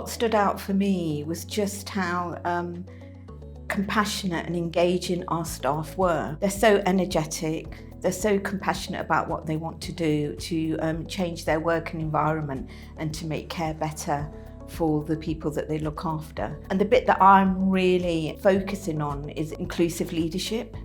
What stood out for me was just how compassionate and engaging our staff were. They're so energetic, they're so compassionate about what they want to do to change their working environment and to make care better for the people that they look after. And the bit that I'm really focusing on is inclusive leadership,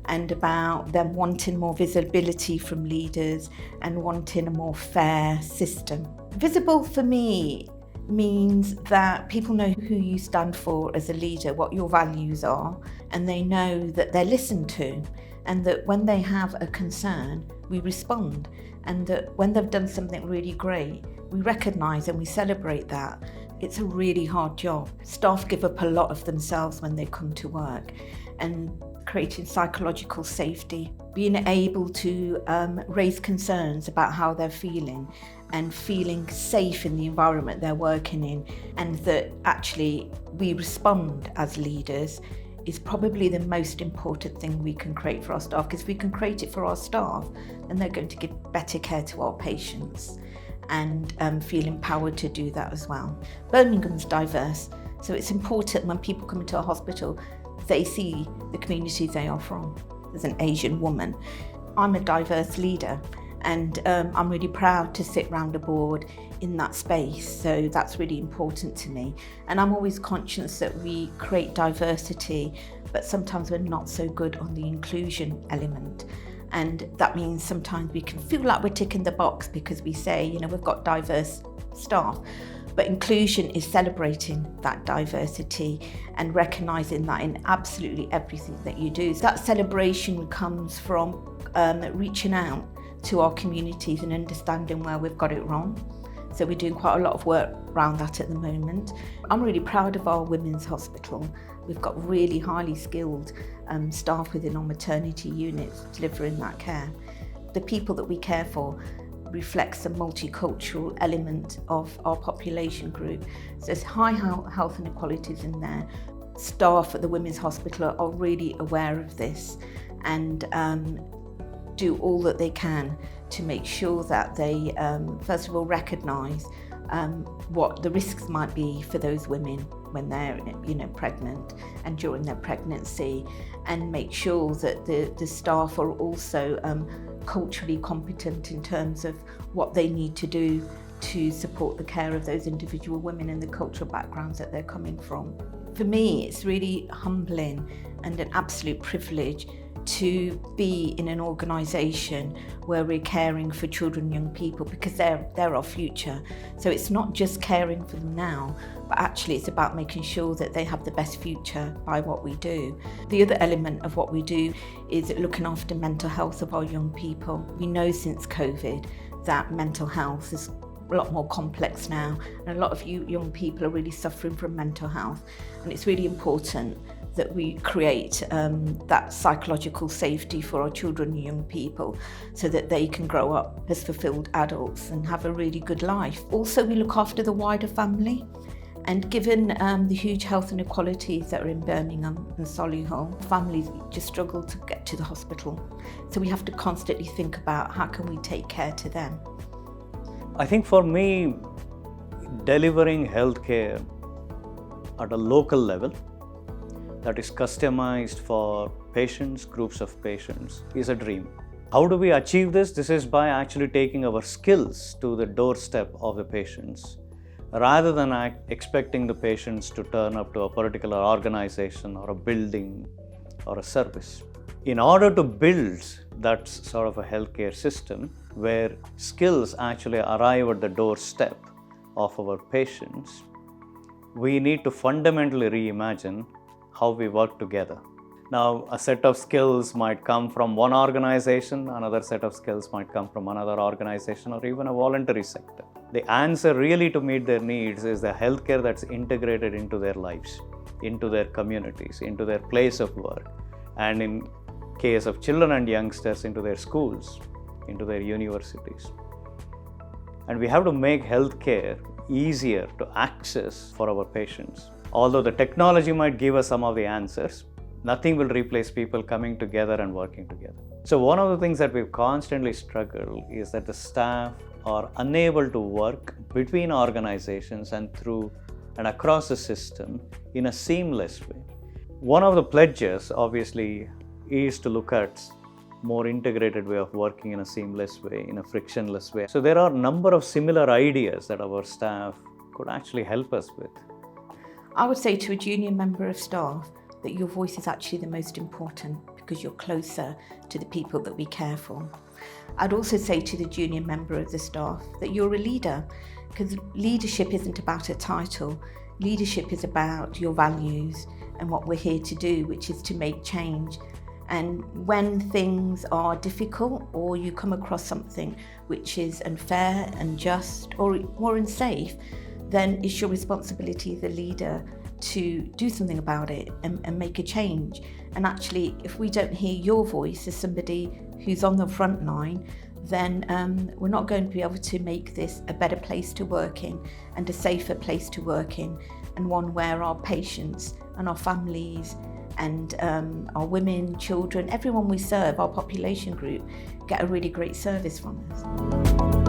and about them wanting more visibility from leaders and wanting a more fair system. Visible for me means that people know who you stand for as a leader, what your values are, and they know that they're listened to, and that when they have a concern, we respond, and that when they've done something really great, we recognise and we celebrate that. It's a really hard job. Staff give up a lot of themselves when they come to work, and creating psychological safety, being able to raise concerns about how they're feeling and feeling safe in the environment they're working in, and that actually we respond as leaders is probably the most important thing we can create for our staff, because if we can create it for our staff, then they're going to give better care to our patients and feel empowered to do that as well. Birmingham's diverse, so it's important when people come into a hospital, they see the community they are from. As an Asian woman, I'm a diverse leader, and I'm really proud to sit round a board in that space, so that's really important to me. And I'm always conscious that we create diversity, but sometimes we're not so good on the inclusion element. And that means sometimes we can feel like we're ticking the box because we say, we've got diverse staff. But inclusion is celebrating that diversity and recognising that in absolutely everything that you do. So that celebration comes from reaching out to our communities and understanding where we've got it wrong. So we're doing quite a lot of work around that at the moment. I'm really proud of our women's hospital. We've got really highly skilled staff within our maternity units delivering that care. The people that we care for reflects a multicultural element of our population group. So there's high health inequalities in there. Staff at the Women's Hospital are really aware of this and do all that they can to make sure that they, first of all, recognise what the risks might be for those women when they're pregnant and during their pregnancy, and make sure that the staff are also culturally competent in terms of what they need to do to support the care of those individual women and the cultural backgrounds that they're coming from. For me, it's really humbling and an absolute privilege to be in an organisation where we're caring for children and young people, because they're our future. So it's not just caring for them now, but actually it's about making sure that they have the best future by what we do. The other element of what we do is looking after mental health of our young people. We know since COVID that mental health is a lot more complex now, and a lot of you young people are really suffering from mental health, and it's really important that we create that psychological safety for our children and young people so that they can grow up as fulfilled adults and have a really good life. Also, we look after the wider family, and given the huge health inequalities that are in Birmingham and Solihull, families just struggle to get to the hospital. So we have to constantly think about how can we take care to them. I think for me, delivering healthcare at a local level that is customized for patients, groups of patients, is a dream. How do we achieve this? This is by actually taking our skills to the doorstep of the patients, rather than expecting the patients to turn up to a particular organization or a building or a service. In order to build that sort of a healthcare system where skills actually arrive at the doorstep of our patients, we need to fundamentally reimagine how we work together. Now, a set of skills might come from one organization, another set of skills might come from another organization, or even a voluntary sector. The answer really to meet their needs is the healthcare that's integrated into their lives, into their communities, into their place of work, and in case of children and youngsters, into their schools, into their universities. And we have to make healthcare easier to access for our patients. Although the technology might give us some of the answers, nothing will replace people coming together and working together. So one of the things that we've constantly struggled is that the staff are unable to work between organizations and through and across the system in a seamless way. One of the pledges, obviously, is to look at more integrated way of working in a seamless way, in a frictionless way. So there are a number of similar ideas that our staff could actually help us with. I would say to a junior member of staff that your voice is actually the most important because you're closer to the people that we care for. I'd also say to the junior member of the staff that you're a leader, because leadership isn't about a title. Leadership is about your values and what we're here to do, which is to make change. And when things are difficult or you come across something which is unfair, unjust or unsafe, then it's your responsibility as a leader to do something about it and make a change. And actually, if we don't hear your voice as somebody who's on the front line, then we're not going to be able to make this a better place to work in and a safer place to work in, and one where our patients and our families and our women, children, everyone we serve, our population group, get a really great service from us.